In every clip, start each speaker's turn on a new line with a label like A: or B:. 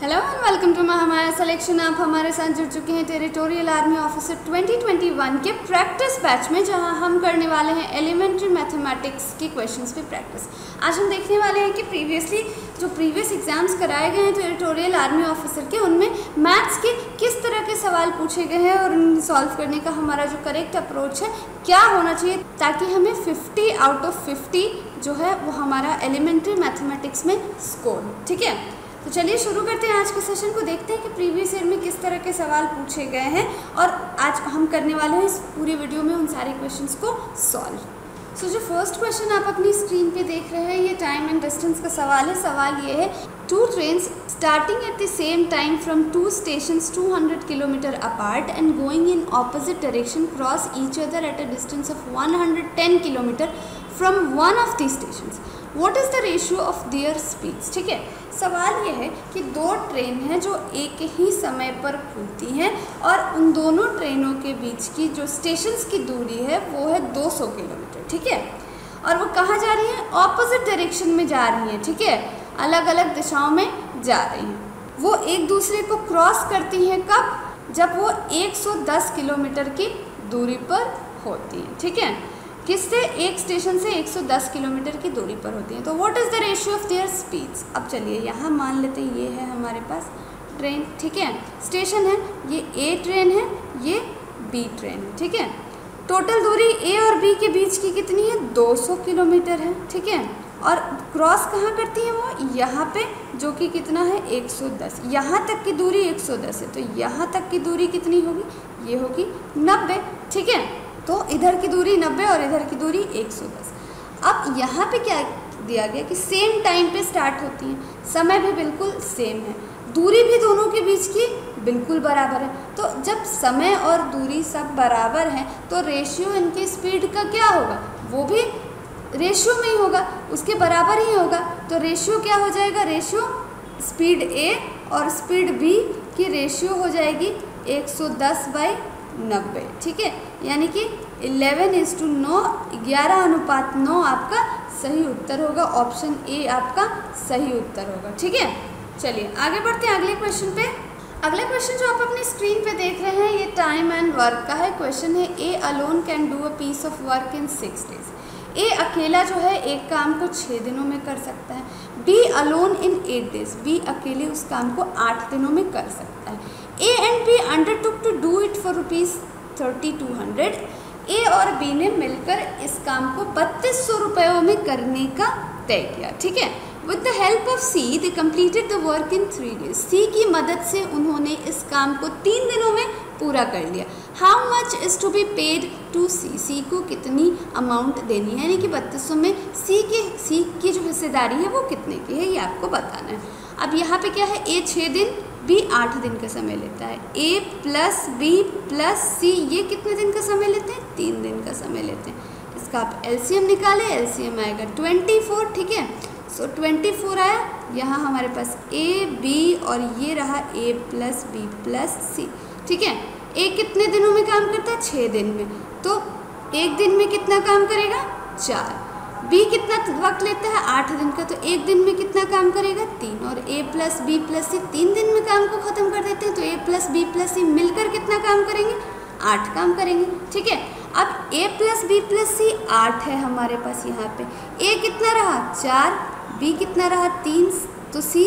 A: Hello and welcome to हमारा selection. आप हमारे साथ जुड़ चुके हैं टेरिटोरियल आर्मी ऑफिसर 2021 के प्रैक्टिस बैच में, जहां हम करने वाले हैं एलिमेंट्री मैथमेटिक्स के क्वेश्चंस पे प्रैक्टिस। आज हम देखने वाले हैं कि प्रीवियस एग्जाम्स कराए गए हैं टेरिटोरियल आर्मी ऑफिसर के, उनमें मैथ्स के किस तरह के सवाल पूछे गए हैं और उन्हें सॉल्व करने का हमारा जो करेक्ट अप्रोच है क्या होना चाहिए, ताकि हमें 50 आउट ऑफ 50 जो है वो हमारा एलिमेंट्री मैथमेटिक्स में स्कोर। ठीक है, तो चलिए शुरू करते हैं आज के सेशन को। देखते हैं कि प्रीवियस ईयर में किस तरह के सवाल पूछे गए हैं और आज हम करने वाले हैं इस पूरी वीडियो में उन सारे क्वेश्चंस को सॉल्व। सो जो फर्स्ट क्वेश्चन आप अपनी स्क्रीन पे देख रहे हैं, ये टाइम एंड डिस्टेंस का सवाल है। सवाल ये है, 2 trains starting at the same time from 2 stations 200 km apart and going in opposite direction cross each other at a distance of 110 km from one of these stations. What is the ratio of their speeds? ठीक है, सवाल ये है कि 2 train हैं जो एक ही समय पर खुलती हैं और उन दोनों ट्रेनों के बीच की जो स्टेशंस की दूरी है वो है 200 किलोमीटर। ठीक है, और वो कहाँ जा रही हैं? ऑपोजिट डायरेक्शन में जा रही हैं। ठीक है, अलग अलग दिशाओं में जा रही हैं। वो एक दूसरे को क्रॉस करती हैं कब? जब वो 110 किलोमीटर की दूरी पर होती हैं। ठीक है, किससे? एक स्टेशन से 110 किलोमीटर की दूरी पर होती हैं। तो what is the ratio of their speeds? अब चलिए यहाँ मान लेते हैं ये है हमारे पास ट्रेन। ठीक है, स्टेशन है, ये ए ट्रेन है, ये बी ट्रेन है। ठीक है, टोटल दूरी ए और बी के बीच की कितनी है? 200 किलोमीटर है। ठीक है, और क्रॉस कहाँ करती हैं वो? यहाँ पे, जो कि कितना है? 110। यहाँ तक की दूरी 110 है, तो यहाँ तक की दूरी कितनी होगी? ये होगी 90। ठीक है, तो इधर की दूरी 90 और इधर की दूरी 110। अब यहाँ पे क्या दिया गया कि सेम टाइम पे स्टार्ट होती हैं, समय भी बिल्कुल सेम है, दूरी भी दोनों के बीच की बिल्कुल बराबर है। तो जब समय और दूरी सब बराबर हैं तो रेशियो इनकी स्पीड का क्या होगा? वो भी रेशियो में ही होगा, उसके बराबर ही होगा। तो रेशियो क्या हो जाएगा? रेशियो स्पीड ए और स्पीड बी की रेशियो हो जाएगी 110/90। ठीक है, यानी कि 11:9, 11:9 आपका सही उत्तर होगा। ऑप्शन ए आपका सही उत्तर होगा। ठीक है, चलिए आगे बढ़ते हैं अगले क्वेश्चन पे। अगला क्वेश्चन जो आप अपनी स्क्रीन पे देख रहे हैं, ये टाइम एंड वर्क का है। क्वेश्चन है, A alone can do a piece of work in 6 days। A अकेला जो है एक काम को 6 दिनों में कर सकता है। B alone in 8 days। B अकेले उस काम को 8 दिनों में कर सकता है। A and B undertook to do it for ₹3200। A और बी ने मिलकर इस काम को 3200 रुपयों में करने का तय किया। ठीक है, with the help of C they completed the work in 3 days। C की मदद से उन्होंने इस काम को 3 दिनों में पूरा कर लिया। How much is to be paid to C? C को कितनी अमाउंट देनी है, यानी कि 3200 में सी की जो हिस्सेदारी है वो कितने की है, ये आपको बताना है। अब यहाँ पे क्या है? ए 6 दिन, बी 8 दिन का समय लेता है। ए प्लस बी प्लस सी ये कितने दिन का समय लेते हैं? 3 दिन का समय लेते हैं। इसका आप एलसीएम निकालें, एलसीएम आएगा 24। ठीक है, सो 24 आया। यहाँ हमारे पास ए बी और ये रहा ए प्लस बी प्लस सी। ठीक है, ए कितने दिनों में काम करता है? 6 दिन में। तो एक दिन में कितना काम करेगा? 4। बी कितना वक्त लेता है? 8 दिन का। तो एक दिन में कितना काम करेगा? 3। और ए प्लस बी प्लस सी 3 दिन में काम को ख़त्म कर देते हैं। तो ए प्लस बी प्लस सी मिलकर कितना काम करेंगे? 8 काम करेंगे। ठीक है, अब ए प्लस बी प्लस सी 8 है हमारे पास यहाँ पे। ए कितना रहा? 4। बी कितना रहा? 3। तो सी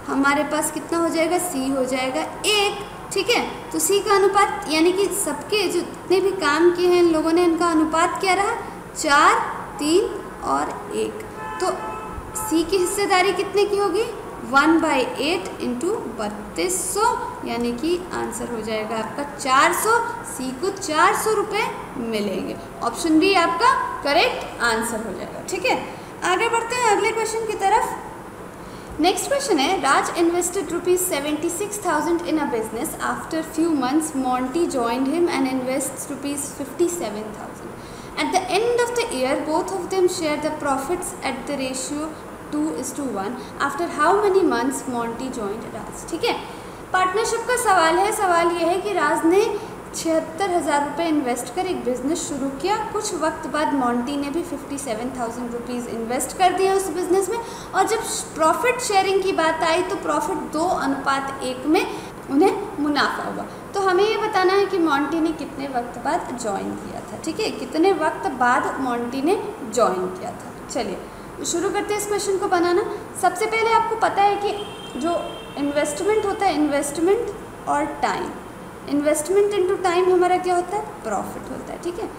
A: हमारे पास कितना हो जाएगा? सी हो जाएगा 1। ठीक है, तो सी का अनुपात, यानी कि सबके जितने भी काम किए हैं इन लोगों ने, इनका अनुपात क्या रहा? 4, 3 और 1। तो सी की हिस्सेदारी कितने की होगी? 1/8 इंटू 3200, यानी कि आंसर हो जाएगा आपका 400। सी को 400 रुपये मिलेंगे। ऑप्शन बी आपका करेक्ट आंसर हो जाएगा। ठीक है, आगे बढ़ते हैं अगले क्वेश्चन की तरफ। नेक्स्ट क्वेश्चन है, Raj invested ₹76,000 in a business. After few months Monty joined him and invest ₹57,000। At the end of the year, both of them share the profits at the ratio 2:1. After how many months Monty joined Raj? ठीक है, partnership का सवाल है। सवाल ये है कि राज ने 76,000 रुपये इन्वेस्ट कर एक बिज़नेस शुरू किया। कुछ वक्त बाद मोंटी ने भी 57,000 रुपीज़ इन्वेस्ट कर दिया उस बिज़नेस में, और जब प्रॉफिट शेयरिंग की बात आई तो प्रॉफिट 2:1 में उन्हें मुनाफा हुआ। तो हमें ये बताना है कि मोंटी ने कितने वक्त बाद ज्वाइन किया था। ठीक है, कितने वक्त बाद मोंटी ने ज्वाइन किया था। चलिए शुरू करते हैं इस क्वेश्चन को बनाना। सबसे पहले आपको पता है कि जो इन्वेस्टमेंट होता है, इन्वेस्टमेंट और टाइम, इन्वेस्टमेंट इनटू टाइम हमारा क्या होता है, प्रॉफिट होता है। ठीक है,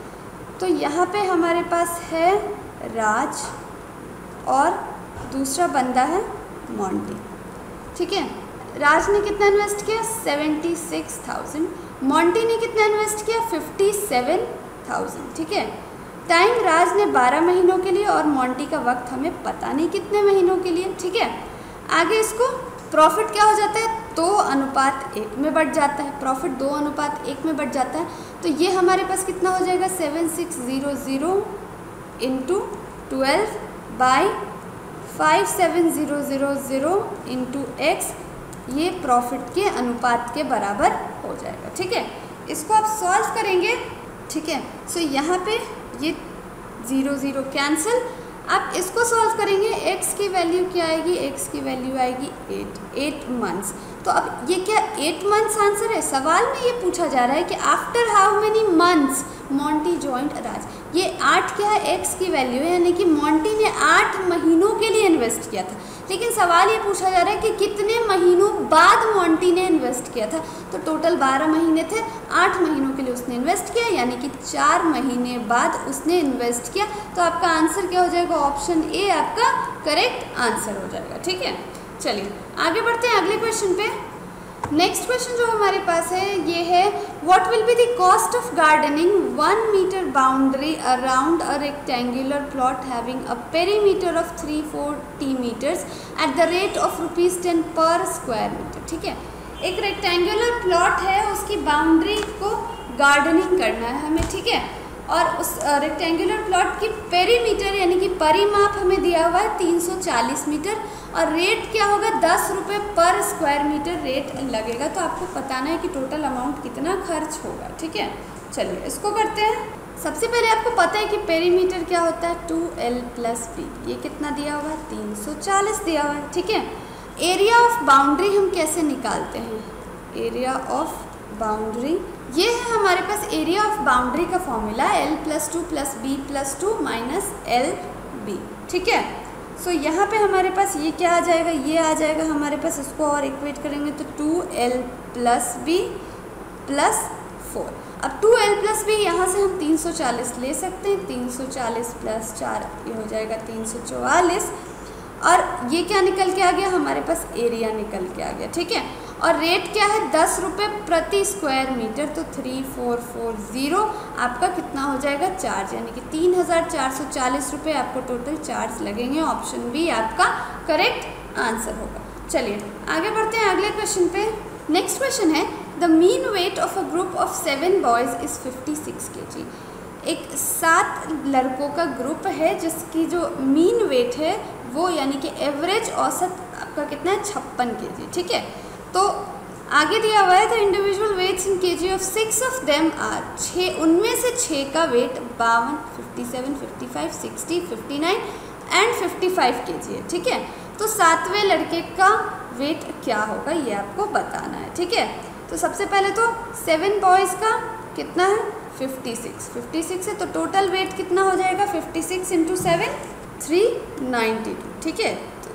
A: तो यहाँ पे हमारे पास है राज और दूसरा बंदा है मोंटी। ठीक है, राज ने कितना इन्वेस्ट किया, 76,000। मोंटी ने कितना इन्वेस्ट किया, 57,000। ठीक है, टाइम राज ने 12 महीनों के लिए और मोंटी का वक्त हमें पता नहीं कितने महीनों के लिए। ठीक है, आगे इसको प्रॉफिट क्या हो जाता है, 2:1 में बढ़ जाता है। प्रॉफिट 2:1 में बढ़ जाता है, तो ये हमारे पास कितना हो जाएगा, 7600 इंटू 12 बाई 57,000 इंटू x, ये प्रॉफिट के अनुपात के बराबर हो जाएगा। ठीक है, इसको आप सॉल्व करेंगे। ठीक है, सो यहाँ पे ये 0 कैंसिल। आप इसको सॉल्व करेंगे, x की वैल्यू क्या आएगी, x की वैल्यू आएगी 8 मंथ्स। तो अब ये क्या 8 मंथ्स आंसर है? सवाल में ये पूछा जा रहा है कि after how many months Monty joined Raj. ये 8 क्या है, x की वैल्यू है, यानी कि मोंटी ने 8 महीनों के लिए इन्वेस्ट किया था। लेकिन सवाल ये पूछा जा रहा है कि कितने महीनों बाद मोंटी ने इन्वेस्ट किया था। तो टोटल 12 महीने थे, 8 महीनों के लिए उसने इन्वेस्ट किया, यानी कि 4 महीने बाद उसने इन्वेस्ट किया। तो आपका आंसर क्या हो जाएगा, ऑप्शन ए आपका करेक्ट आंसर हो जाएगा। ठीक है, चलिए आगे बढ़ते हैं अगले क्वेश्चन पे। नेक्स्ट क्वेश्चन जो हमारे पास है ये है, what will be the cost of gardening 1 metre boundary around a rectangular plot having a perimeter of 340 metres at the rate of ₹10 per square metre. ठीक है, एक रेक्टेंगुलर प्लॉट है, उसकी बाउंड्री को गार्डनिंग करना है हमें। ठीक है, और उस रेक्टेंगुलर प्लॉट की पेरीमीटर यानी कि परिमाप हमें दिया हुआ है 340 मीटर, और रेट क्या होगा, 10 रुपये पर स्क्वायर मीटर रेट लगेगा। तो आपको बताना है कि टोटल अमाउंट कितना खर्च होगा। ठीक है, चलिए इसको करते हैं। सबसे पहले आपको पता है कि पेरीमीटर क्या होता है, 2l + b। ये कितना दिया हुआ है, 340 दिया हुआ है। ठीक है, एरिया ऑफ बाउंड्री हम कैसे निकालते हैं, एरिया ऑफ बाउंड्री ये है हमारे पास। एरिया ऑफ बाउंड्री का फॉर्मूला l + 2 + b + 2 - lb। ठीक है, सो यहाँ पे हमारे पास ये क्या आ जाएगा, ये आ जाएगा हमारे पास। इसको और इक्वेट करेंगे तो 2l + b + 4। अब 2l + b यहाँ से हम 340 ले सकते हैं। 340 + 4 ये हो जाएगा 344, और ये क्या निकल के आ गया, हमारे पास एरिया निकल के आ गया। ठीक है, और रेट क्या है, 10 रुपये प्रति स्क्वायर मीटर। तो 3440 आपका कितना हो जाएगा चार्ज, यानी कि 3,440 रुपये आपको टोटल चार्ज लगेंगे। ऑप्शन बी आपका करेक्ट आंसर होगा। चलिए आगे बढ़ते हैं अगले क्वेश्चन पे। नेक्स्ट क्वेश्चन है, the mean weight of a group of 7 boys is 56 kg। एक 7 लड़कों का ग्रुप है जिसकी जो मीन वेट है वो यानी कि एवरेज औसत आपका कितना है, 56 kg। ठीक है, तो आगे दिया हुआ है the individual weights in kg of 6 of them are. 6 उनमें से 6 का वेट 52, 57, 55, 60, 59 एंड 55 kg है। ठीक है, तो 7वें लड़के का वेट क्या होगा ये आपको बताना है। ठीक है, तो सबसे पहले तो 7 बॉयज़ का कितना है, 56 है, तो टोटल वेट कितना हो जाएगा, 56 × 7 392। ठीक है, तो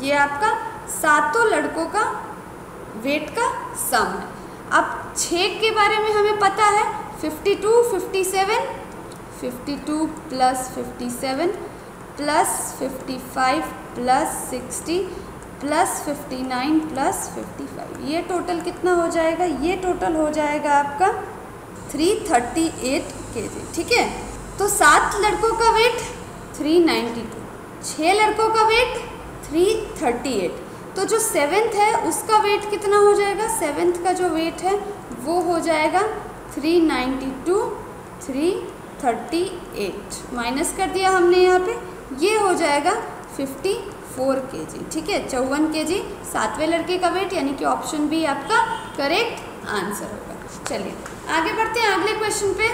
A: ये आपका 7 लड़कों का वेट का सम है। अब 6 के बारे में हमें पता है, 52, 57, 52 + 57 + 55 + 60 + 59 + 55, ये टोटल कितना हो जाएगा, ये टोटल हो जाएगा आपका 338 kg। ठीक है, तो 7 लड़कों का वेट 392, 6 लड़कों का वेट 338, तो जो 7th है उसका वेट कितना हो जाएगा, 7th का जो वेट है वो हो जाएगा 392, 338 माइनस कर दिया हमने यहाँ पे, ये हो जाएगा 54 kg। ठीक है, 54 kg 7वें लड़के का वेट, यानी कि ऑप्शन बी आपका करेक्ट आंसर होगा। चलिए आगे बढ़ते हैं अगले क्वेश्चन पे।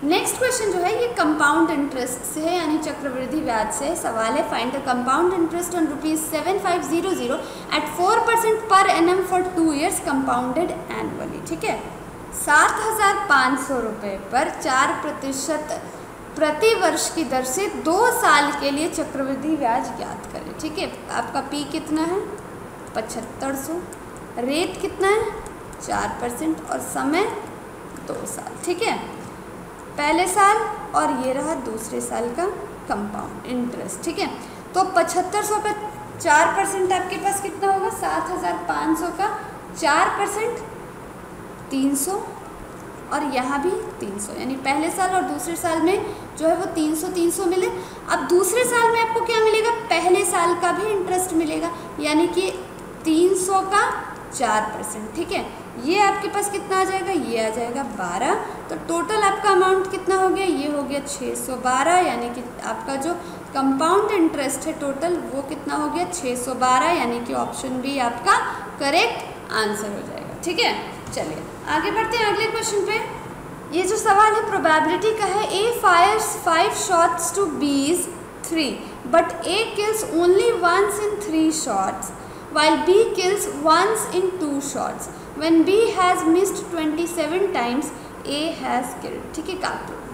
A: नेक्स्ट क्वेश्चन जो है ये कंपाउंड इंटरेस्ट से है, यानी चक्रवृद्धि ब्याज से सवाल है। Find the compound interest on ₹7500 at 4% per annum for 2 years compounded annually. ठीक है, 7,500 रुपये पर 4% प्रति वर्ष की दर से 2 साल के लिए चक्रवृद्धि ब्याज ज्ञात करें। ठीक है, आपका पी कितना है 7500, रेट कितना है 4% और समय 2 साल। ठीक है, पहले साल और ये रहा दूसरे साल का कंपाउंड इंटरेस्ट। ठीक है, तो 7500 का 4% आपके पास कितना होगा, 7,500 का 4% 300 और यहाँ भी 300, यानी पहले साल और दूसरे साल में जो है वो 300 मिले। अब दूसरे साल में आपको क्या मिलेगा, पहले साल का भी इंटरेस्ट मिलेगा, यानी कि 300 का 4%। ठीक है, ये आपके पास कितना आ जाएगा, ये आ जाएगा 12। तो टोटल आपका अमाउंट कितना हो गया, ये हो गया 612, यानी कि आपका जो कंपाउंड इंटरेस्ट है टोटल वो कितना हो गया 612, यानी कि ऑप्शन बी आपका करेक्ट आंसर हो जाएगा। ठीक है, चलिए आगे बढ़ते हैं अगले क्वेश्चन पे। ये जो सवाल है प्रोबेबिलिटी का है। ए Fyers 5 shots to B's 3 but A kills only once in 3 shots while B kills once in 2 shots. When B has missed 27 times, A has killed. ठीक है,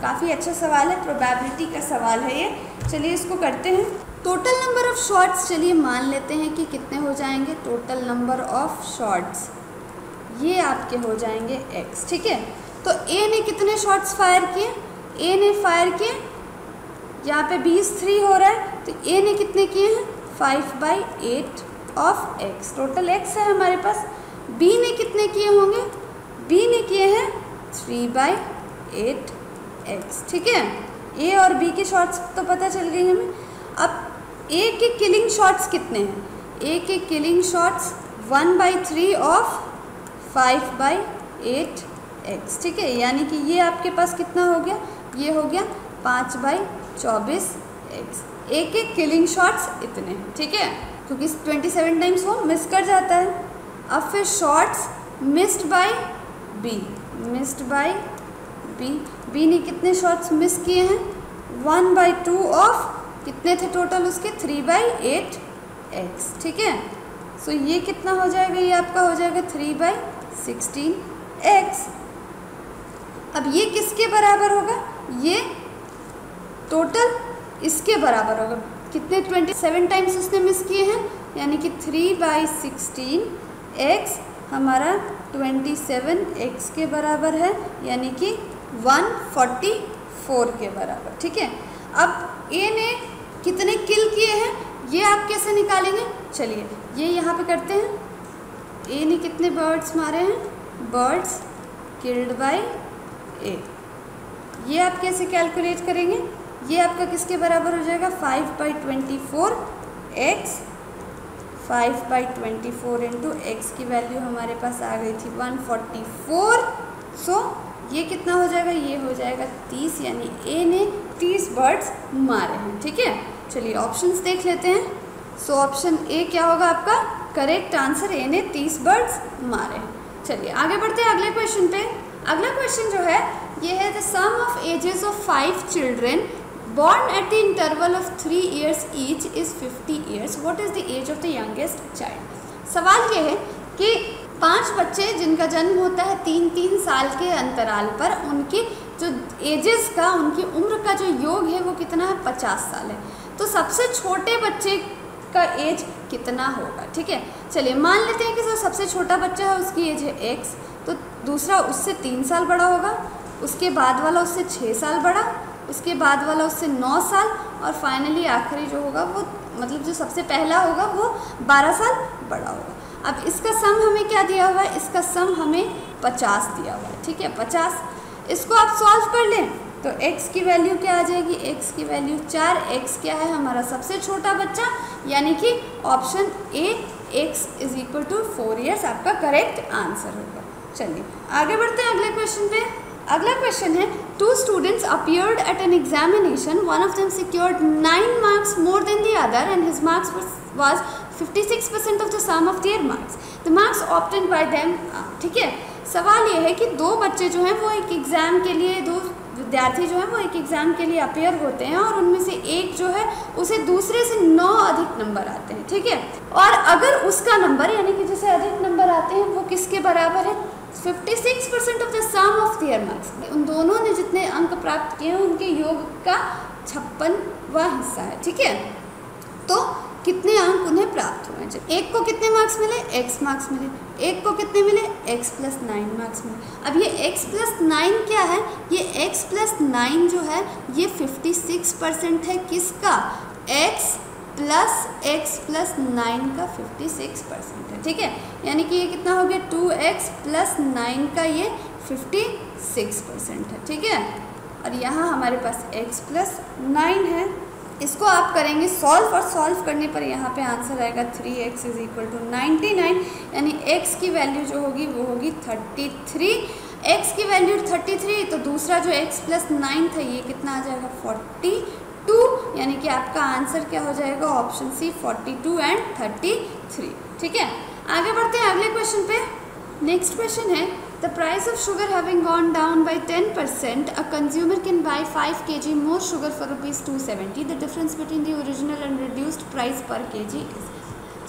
A: काफ़ी अच्छा सवाल है, प्रोबेबिलिटी का सवाल है ये। चलिए इसको करते हैं। टोटल नंबर ऑफ शॉट्स चलिए मान लेते हैं कि कितने हो जाएंगे। टोटल नंबर ऑफ शॉट्स ये आपके हो जाएंगे x। ठीक है, तो A ने कितने शॉट्स फायर किए, A ने फायर किए, यहाँ पे 23 हो रहा है, तो A ने कितने किए हैं 5/8 ऑफ x। टोटल x है हमारे पास। B ने कितने किए होंगे, B ने किए हैं 3/8 x। ठीक है, A और B के शॉट्स तो पता चल गई हमें। अब A के किलिंग शॉट्स कितने हैं, A के किलिंग शॉट्स 1/3 ऑफ 5/8 x। ठीक है, यानी कि ये आपके पास कितना हो गया, ये हो गया 5/24 x। A के किलिंग शॉट्स इतने हैं। ठीक है, क्योंकि 27 टाइम्स वो मिस कर जाता है। अब फिर shots missed by B, B ने कितने शॉट्स मिस किए हैं 1/2 ऑफ कितने थे टोटल उसके 3/8 x। ठीक है, सो ये कितना हो जाएगा, ये आपका हो जाएगा 3/16 x। अब ये किसके बराबर होगा, ये टोटल इसके बराबर होगा। कितने 27 टाइम्स उसने मिस किए हैं, यानी कि 3/16 x हमारा 27x के बराबर है, यानी कि 144 के बराबर। ठीक है, अब A ने कितने किल किए हैं ये आप कैसे निकालेंगे, चलिए ये यहाँ पे करते हैं। A ने कितने बर्ड्स मारे हैं, बर्ड्स किल्ड बाय A, ये आप कैसे कैलकुलेट करेंगे, ये आपका किसके बराबर हो जाएगा 5/24 x। 5/24 इंटू एक्स की वैल्यू हमारे पास आ गई थी 144। सो ये कितना हो जाएगा, ये हो जाएगा 30, यानी ए ने 30 बर्ड्स मारे हैं। ठीक है, चलिए ऑप्शंस देख लेते हैं। सो ऑप्शन ए क्या होगा आपका करेक्ट आंसर, ए ने 30 बर्ड्स मारे हैं। चलिए आगे बढ़ते हैं अगले क्वेश्चन पे। अगला क्वेश्चन जो है ये है the sum of ages of 5 children born at the interval of 3 years each is 50 years. What is the age of the youngest child? सवाल ये है कि 5 बच्चे जिनका जन्म होता है 3-3 साल के अंतराल पर, उनकी जो एजेस का, उनकी उम्र का जो योग है वो कितना है 50 साल है। तो सबसे छोटे बच्चे का एज कितना होगा। ठीक है, चलिए मान लेते हैं कि जो सबसे छोटा बच्चा है उसकी एज है x, तो दूसरा उससे 3 साल बड़ा होगा, उसके बाद वाला उससे 6 साल बड़ा, उसके बाद वाला उससे 9 साल और फाइनली आखिरी जो होगा वो मतलब जो सबसे पहला होगा वो 12 साल बड़ा होगा। अब इसका सम हमें क्या दिया हुआ है, इसका सम हमें 50 दिया हुआ है। ठीक है, 50, इसको आप सॉल्व कर लें तो x की वैल्यू क्या आ जाएगी, x की वैल्यू 4, x क्या है हमारा सबसे छोटा बच्चा, यानी कि ऑप्शन ए x = 4 ईयर्स आपका करेक्ट आंसर होगा। चलिए आगे बढ़ते हैं अगले क्वेश्चन पे। अगला क्वेश्चन है 2 students appeared at an examination. One of them secured 9 marks more than the other and his marks was 56% of the sum of their marks. The marks obtained by them ठीक है, सवाल ये है कि दो बच्चे जो हैं वो एक एग्ज़ाम के लिए, दो विद्यार्थी जो है वो एक एग्ज़ाम के लिए अपेयर होते हैं और उनमें से एक जो है उसे दूसरे से 9 अधिक नंबर आते हैं, ठीक है। और अगर उसका नंबर यानी कि जिसे अधिक नंबर आते हैं वो किसके बराबर है, 56% of the sum of their marks, उन दोनों ने जितने अंक प्राप्त किए हैं उनके योग का 56वां हिस्सा है, ठीक है। तो कितने अंक उन्हें प्राप्त हुए हैं, एक को कितने मार्क्स मिले, x मार्क्स मिले, एक को कितने मिले, x + 9 मार्क्स मिले। अब ये x + 9 क्या है, ये x + 9 जो है ये 56% है किसका, x + 9 का 56% है, ठीक है। यानी कि ये कितना हो गया, 2x + 9 का ये 56% है, ठीक है। और यहाँ हमारे पास x + 9 है, इसको आप करेंगे सॉल्व और सॉल्व करने पर यहाँ पे आंसर आएगा 3x = 99, यानी x की वैल्यू जो होगी वो होगी 33। x की वैल्यू 33, तो दूसरा जो x + 9 था ये कितना आ जाएगा 42, यानी कि आपका आंसर क्या हो जाएगा, ऑप्शन सी 42 एंड 33, ठीक है। आगे बढ़ते हैं अगले क्वेश्चन पे। नेक्स्ट क्वेश्चन है, the price of sugar having gone down by 10%, a consumer can buy 5 kg more sugar for ₹270. The difference between the original and reduced price per kg is।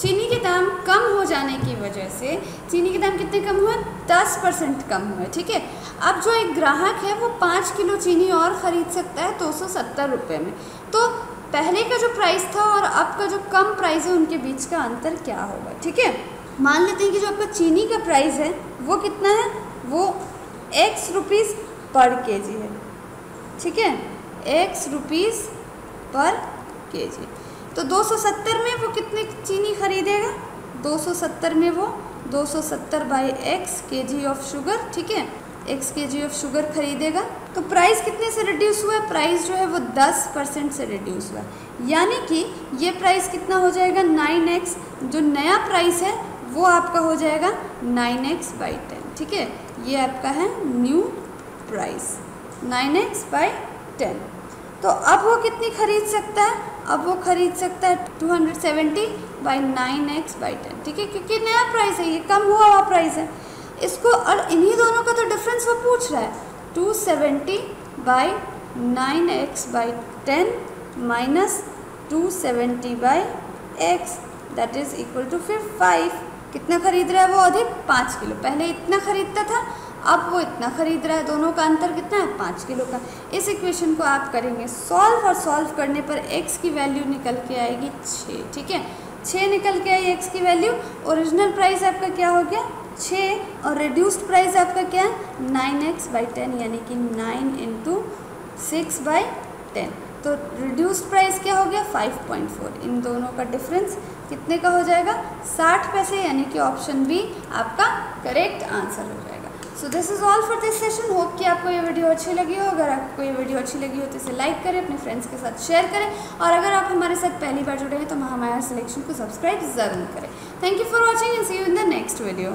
A: चीनी के दाम कम हो जाने की वजह से, चीनी के दाम कितने कम हुए, 10% कम हुए, ठीक है। अब जो एक ग्राहक है वो 5 किलो चीनी और ख़रीद सकता है 270 रुपये में। तो पहले का जो प्राइस था और अब का जो कम प्राइस है उनके बीच का अंतर क्या होगा, ठीक है। मान लेते हैं कि जो आपका चीनी का प्राइस है वो कितना है, वो x रुपीज़ पर केजी है, ठीक है, x रुपीज़ पर केजी। तो 270 में वो कितने चीनी खरीदेगा, 270 में वो 270/x kg ऑफ शुगर, ठीक है, x kg ऑफ शुगर खरीदेगा। तो प्राइस कितने से रिड्यूस हुआ है, प्राइस जो है वो 10% से रिड्यूस हुआ है, यानी कि ये प्राइस कितना हो जाएगा 9x, जो नया प्राइस है वो आपका हो जाएगा 9x/10, ठीक है। ये आपका है न्यू प्राइस 9x/10। तो अब वो कितनी खरीद सकता है, अब वो खरीद सकता है 270/9x/10, ठीक है, क्योंकि नया प्राइस है, ये कम हुआ हुआ प्राइस है इसको। और इन्हीं दोनों का तो डिफरेंस वो पूछ रहा है, 270/9x/10 minus 270/x, that is equal to फिर 5। कितना खरीद रहा है वो अधिक, 5 किलो, पहले इतना खरीदता था अब वो इतना खरीद रहा है, दोनों का अंतर कितना है, 5 किलो का। इस इक्वेशन को आप करेंगे सॉल्व और सॉल्व करने पर x की वैल्यू निकल के आएगी 6, ठीक है, 6 निकल के आई x की वैल्यू। ओरिजिनल प्राइस आपका क्या हो गया 6 और रिड्यूस्ड प्राइस आपका क्या है 9x/10, यानी कि 9 × 6/10। तो रिड्यूस्ड प्राइस क्या हो गया 5.4। इन दोनों का डिफरेंस कितने का हो जाएगा 60 पैसे, यानी कि ऑप्शन बी आपका करेक्ट आंसर हो जाएगा। So this is all for this session. Hope कि आपको ये वीडियो अच्छी लगी हो। अगर आपको ये वीडियो अच्छी लगी हो तो इसे लाइक करें, अपने फ्रेंड्स के साथ शेयर करें, और अगर आप हमारे साथ पहली बार जुड़े हैं तो महामाया सिलेक्शन को सब्सक्राइब ज़रूर करें। Thank you for watching and see you in the next video.